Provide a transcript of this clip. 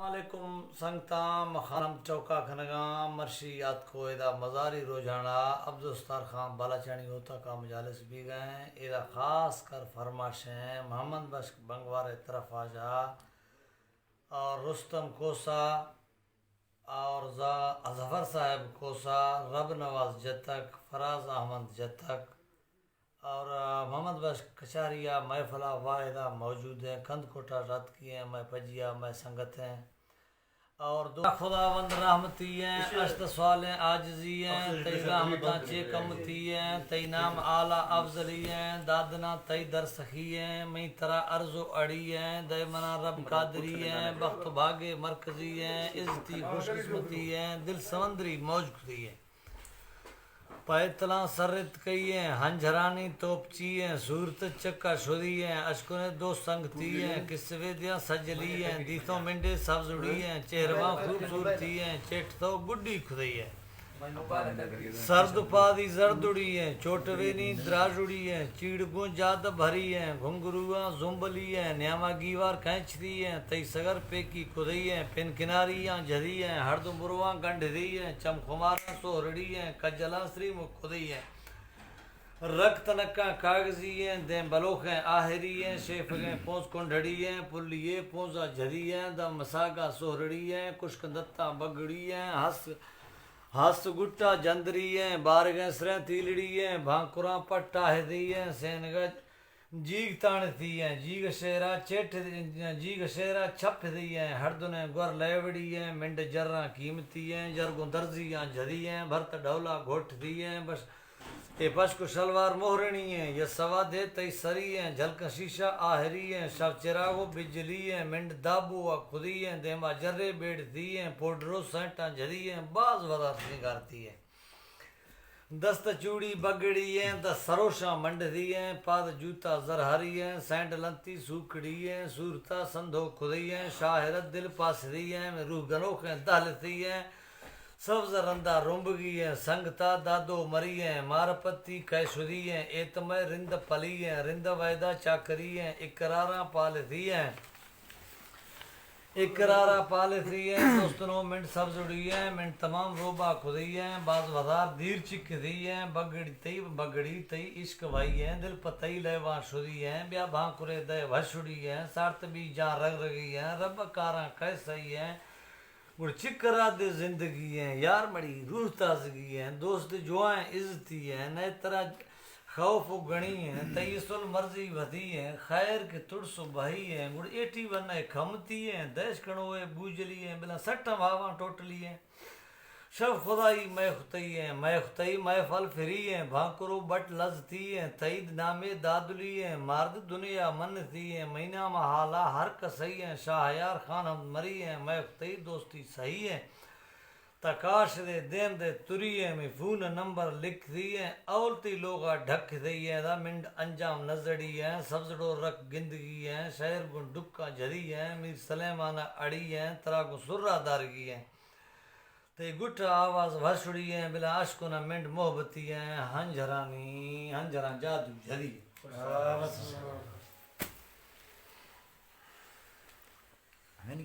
वालेकुम संगताम खानम चौका खनगाम मर्शी याद को एदा मजारी रोजाना अब्दुस्तार खान बालाचानी होता का मजालिस भी गए एदा खास कर फरमाशें मोहम्मद बख्श बंगवार तरफ आजा और रुस्तम कोसा और जफर साहब कोसा रब नवाज जतक फराज अहमद जतक और मोहम्मद बख्श कचारिया महफला वाहिदा मौजूद हैं कंद कोटा रत किए हैं मैं पजिया मैं संगत हैं और दो खुदावंद रहमती हैं अस्त सवाल आजजी हैं तई रहमता चे कमती हैं तई नाम आला अफजली हैं दादना तई दर सखी हैं मई तरह अर्जो अड़ी हैं दय मना रब कादरी हैं बख्त भागे मरकजी हैं इज्जती खुशकिस्मती हैं दिल समंदरी मौज खुदी हैं पैतला सरत कई है हंझरानी तोपची है सूरत चक्का शुदी है अशकुने दो संगती है किस्वे दिया सजली है दीथों मिंडे सब्ज उड़ी है चेहरवा खूबसूरती है चेट तो गुड्डी खुदी है सर्द पादी जर्द उड़ी है चोटवेनी द्राज उड़ी है चीड़गो जाद भरी है घुंगरुआ जुम्बली है न्यामा गीवार खैंचती है तई सगर पेकी खुदई है पिन किनारियां झरी है हरदम बुरवा गंढरी है चमखुमारा सोहरड़ी है कजला श्री मुख खुदई है रक्त नक्का कागजी है दे बलोख है आहिरी है शेफ है पोंस कुंडड़ी है पुलिये पोंसा झरी है दम मसागा सोहरड़ी है कुश्क दत्ता बगड़ी है हस गुट्टा जंदरी है बारगह सर तीलड़ी है भांकुरा पट्टा है सेनगज जीग ताण थी है जीग शेरा चेठ जीग शेरा छप दी है हरदुने गुर लेवड़ी है मिंड जर्रा कीमती है जरगो दर्जियां झरी है भरत ढोला घोट दी है बस ये पशक शलवार मोहरणी है ये सवा दे तई सरी है झलक शीशा आहरी है शव चिरागो बिजली है मिंड दाबू व खुदी है देमा जर्रे बेड़ दी है पोडरो सैटा झरी है बाज वदा सिंगारती है दस्त चूड़ी बगड़ी है द सरोशा मंडरी है पाद जूता जरहरी है सैंड लंती सूखड़ी है सूरता संधो खुदी है शाहरत दिल पासरी है रूह गनोख है दहलती है सब्ज रंदा रुंबगी है संगता दादो मरी है मारपत्ती कैसुरी है एतमय रिंद पली है रिंद वैदा चाकरी है इकरारा पालती है इकरारा पालती है दोस्तनों मिंट सब्ज उड़ी है मिंट तमाम रोबा खुदी है बाज वधार दीर चिक दी है बगड़ी तई इश्क भाई है दिल पतई लेवा शुरी है ब्या भांकुरे दय भशुड़ी है सार्थ भी जा रग रगी है रब कारा कैसई है गुड़ चिकरा दे जिंदगी है यार मड़ी रूह ताजगी है दोस्त जो है इज्जती है नए तरह खौफ गणी है तयसुल मर्जी वधी है खैर के तुड़सु बही है गुड़ एटी वन खमती है दैश कणो है बूजली है बिना सट भावा टोटली है शब खुदाई मैं खुतई मैं फल फिरी है भाकुरो बट लजती है तईद नामे दादुली है मार्द दुनिया मन थी है महीना महाला हर कसई है शाहयार खान हम मरी है मैं खुतई दोस्ती सही है तकाश दे देन दे तुरी है में फोन नंबर लिख दी है औलती लोगा ढक दी है दा मिंड अंजाम नजड़ी है सब्जड़ो रख गिंदगी है शहर गुण डुक्का झरी है मीर सलेमाना अड़ी है तरा को सुर्रा दारगी है ते गुट आवाज भसुड़ी है बिला आशको न मिंड मोहब्बती है हंजरा जादू झरी है